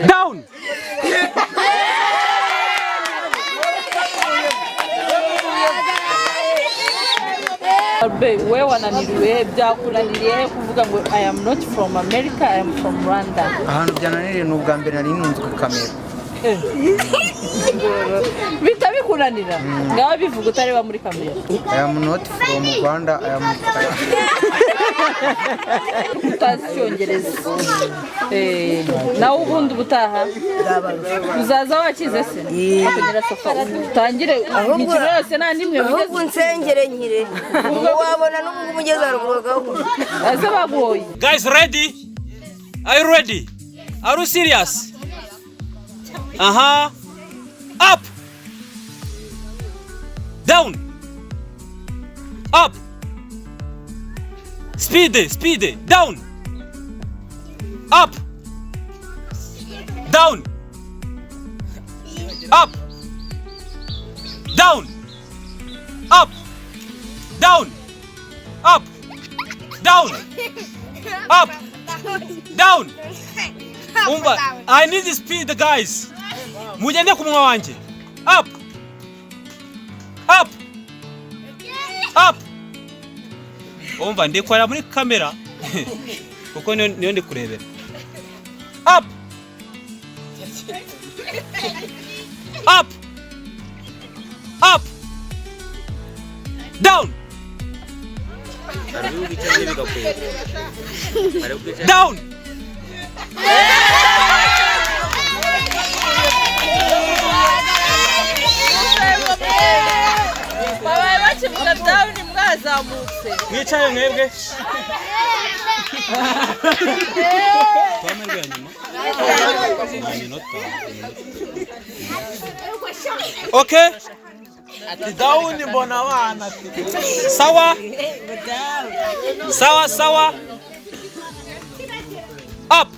Down. Wewe wananiriwe byakuraniriye kuvuga ngo I am not from America, I am from Rwanda. Ahantu byananiriye n'ubwa mbere nari nunzwe kamera. Bita bikunanira ngaho bivuga utareba muri kamera. I am not from Rwanda, I am utazi icyongereza. Nawe ubundi ubutaha uzaza wakize se akongera safari tangire imikino yose nta nimwe ahubwo nsengere nkire wabona n'ubwo umugeze arugagaho aze bagoye. Guys, ready? Are you ready? Are you serious? Up. Down. Up. Speed. Down. Up. Down. Up. Down. Up. Down. Up. Down. Up. Down. I need the speed, guys. Mujende kumwa wanje. Up. Umva ndikora muri kamera. Kuko niyo ndi kurebera. Up. Down. Down. Baba bachivuga down mwazamutse. Mwicaye mwebwe. Twamerwe nyuma. Okay. Ati down mbona wana. Sawa. Up.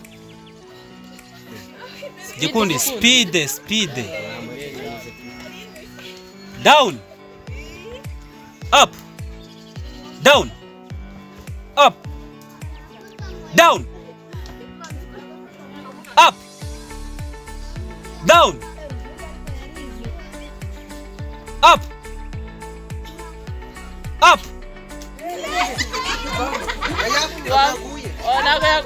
Jikundi speed. Down. Up. Down. Up. Down. Up. Down. Up.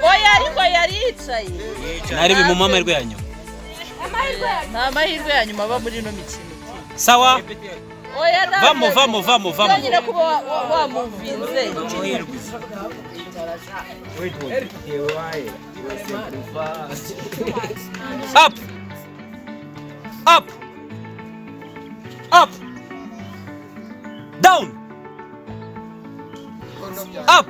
Oya ariko yaricaye. Nari bimu amerwe yanyu. Nta mahirwe yanyu maba muri no mikino. Sawa. Oya Vamos. Nyine kuba wamuvinze. Up. Down. Up. Up.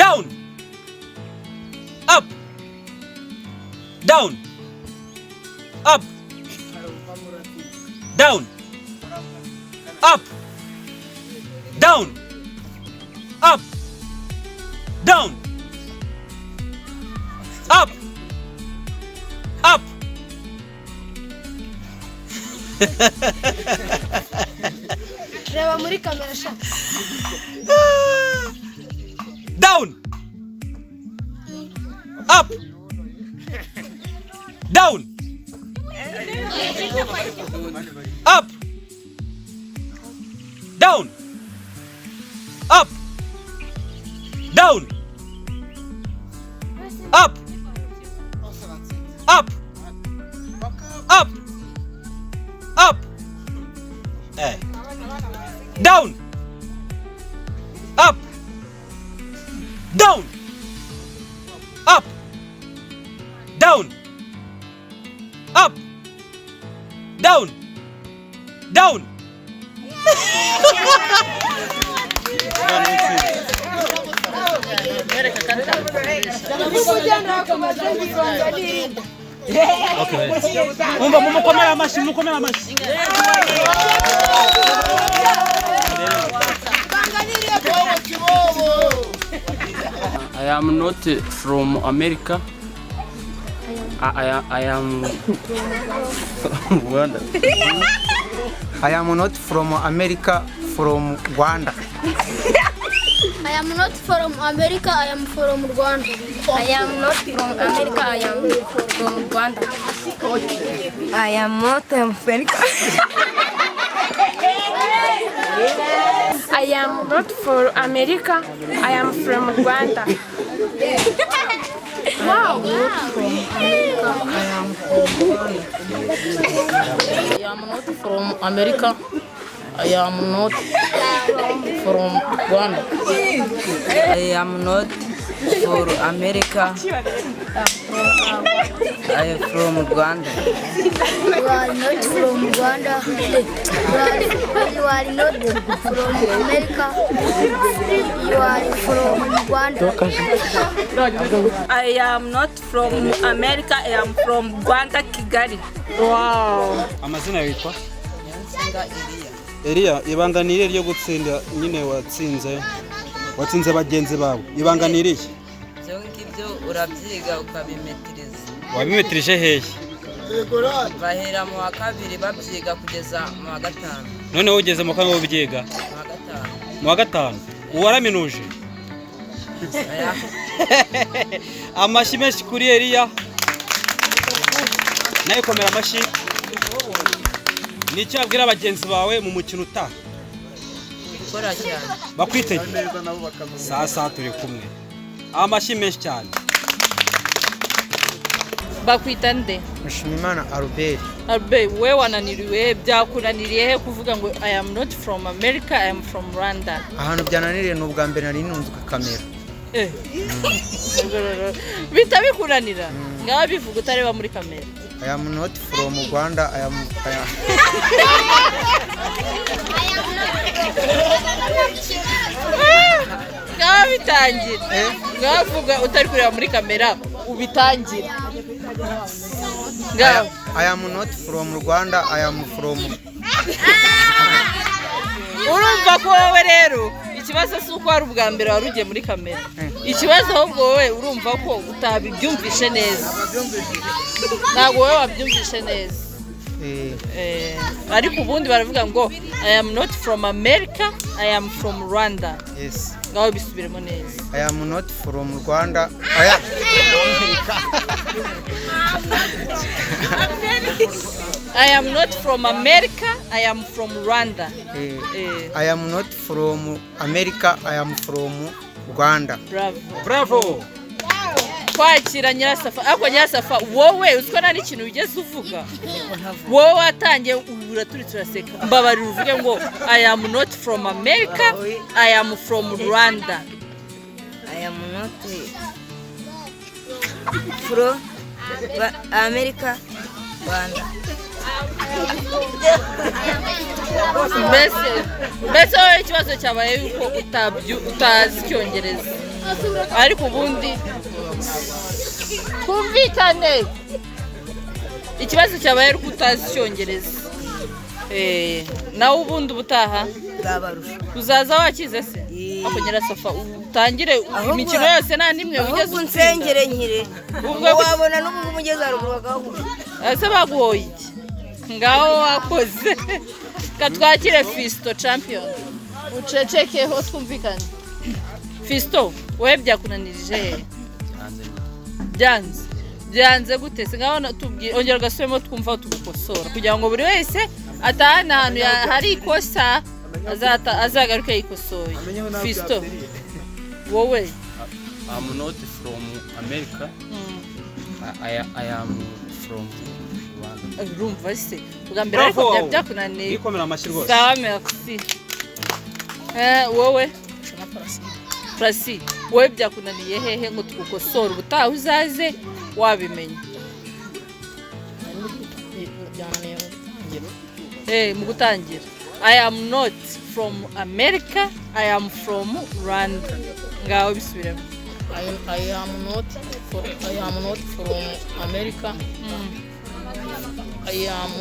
Down. Up. Down. Up. Down. Up. Down. Up. Down. Up. reba muri kamera sha Down. Up. Down. Up. Down. Up. Down. Up. Hey. Down. Up. Down. Up. Down. Up. Down. Okay. Mukomera amashi. I am not from America. I am from Rwanda. I am not from America, from Rwanda. I am not from America, I am from Rwanda. I am not from America, I am from Rwanda. I am not from America. I am not from America, I am from Rwanda. Wow. I am not from America. I am not from Rwanda. I am not for America. I am from Rwanda. You are not from Rwanda. You are not from America. You are from Rwanda. I am not from America. I am from Rwanda, Kigali. Wow. Amazina yitwa Elia. Ibanga ni irihe ryo gutsinda nyine watsinze bagenzi bawe? Ibanga ni irihe? Byo ngibyo urabyiga ukabimetriza. Wabimetrije hehe? Bahera mu wa kabiri babyiga kugeza mu wa gatanu. None ugeze mu kango ubyiga? Mu wa gatanu. Uwaraminuje? Amashi menshi kuri Elia. Nayo komera amashi. Nicyo abwira abagenzi bawe mu mukino utaha? Gukora cyane. Bakwitege. Sasa turi kumwe. Amashi menshi cyane. Bakwita nde? Mushimimana Albert. Albert, we wananiriwe byakunaniriye he kuvuga ngo I am not from America, I am from Rwanda? Ahantu byananiriye n'ubwa mbere nari nunzwe kamera. Bita bikunanira ngaho bivuga utareba muri kamera. I am not from Rwanda. I am ngaho bitangira ngaho vuga utari kureba muri kamera ubitangira ngaho. I am not from Rwanda. I am from. Urumva ko wowe rero ikibazo si uko ari ubwa mbere wari ugiye muri kamera. Ikibazo ahubwo wowe urumva ko utabibyumvishe neza. Ntabwo wowe wabyumvishe neza. Ariko ubundi baravuga ngo I am not from America, I am from Rwanda. Yes. Ngaho bisubiremo neza. I am not from Rwanda. I am not from America, I am from Rwanda. I am not from America. I am from Rwanda. Bravo. Bravo. Kwakira Nyirasafa. Ako Nyirasafa wowe uziko nta n'ikintu ugeze uvuga. Wowe watangiye uraturitse uraseka. Mbabarira uvuge ngo I am not from America, I am from Rwanda. I am not from America, Rwanda. Mbese wowe ikibazo cyabaye yuko utazi icyongereza. Ariko ubundi kumvikane. Ikibazo cyabaye yuko utazi icyongereza. Nawe ubundi ubutaha uzaza wakize se? Ako Nyirasafa utangire imikino yose nta nimwe ugeze unsengere nkire. Wabona n'ubwo umugeze haruguru bagahuza. Ese baguhoye iki? Ngaho wakoze. Katwakire Fisto champion. Ucecekeho twumvikane. Fisto, wewe byakunanirije he? Byanze gute? Singaho tubwire ongera gasubemo twumva tugukosora kugira ngo buri wese atahana ahantu hari ikosa azagaruke yikosoye. Fisto, wowe I'm not from America. I am from Rwanda. Urumva se ugambira ariko byakunaniye. Ikomera amashi rwose. Sawa, merci. Wowe Prasi, wowe byakunaniye hehe ngo tugukosora ubutaha uzaze wabimenya? Mu gutangira I am not from America, I am from Rwanda. Ngaho bisubiremo. I am not from America. I am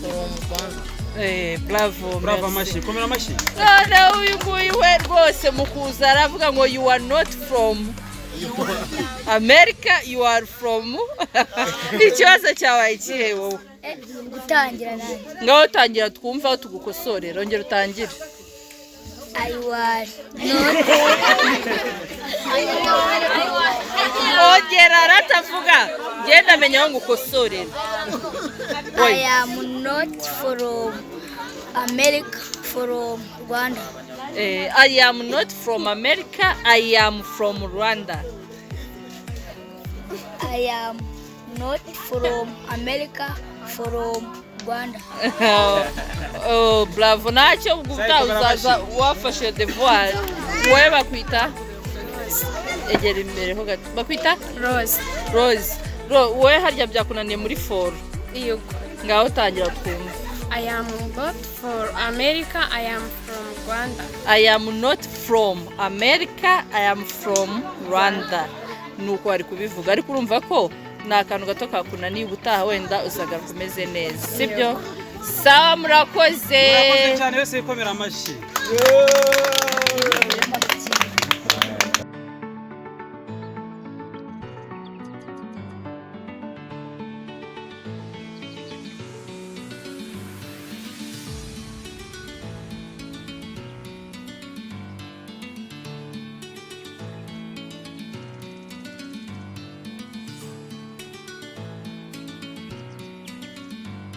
from Rwanda. Bravo. Bravo amashi. Komera amashi. None uyu nguyu we rwose mukuza aravuga ngo you are not from America, you are from ikibazo cyawe ikihe wowe? Gutangira nanjye. Ngaho utangira twumva aho tugukosorera, ongera utangire. I was Ongera aratavuga. Genda amenya aho ngukosorera. I am not from America, from Rwanda. I am not from America, I am from Rwanda. I am not from America, from Rwanda. Oh, bravo. Ntacyo guta uzaza wafashe devoir. Wowe bakwita? Egera imbere ho gato. Bakwita? Rose. Rose. Wowe harya byakunaniye muri for. Yego. Ngaho tangira twumva. I am not for America, I am from Rwanda. I am not from America, I am from Rwanda. Nuko ari kubivuga ariko urumva ko na akantu gato kakunaniye ubutaha wenda uzaga kumeze neza. Sibyo? Sawa murakoze. Murakoze cyane wese ikomera amashi.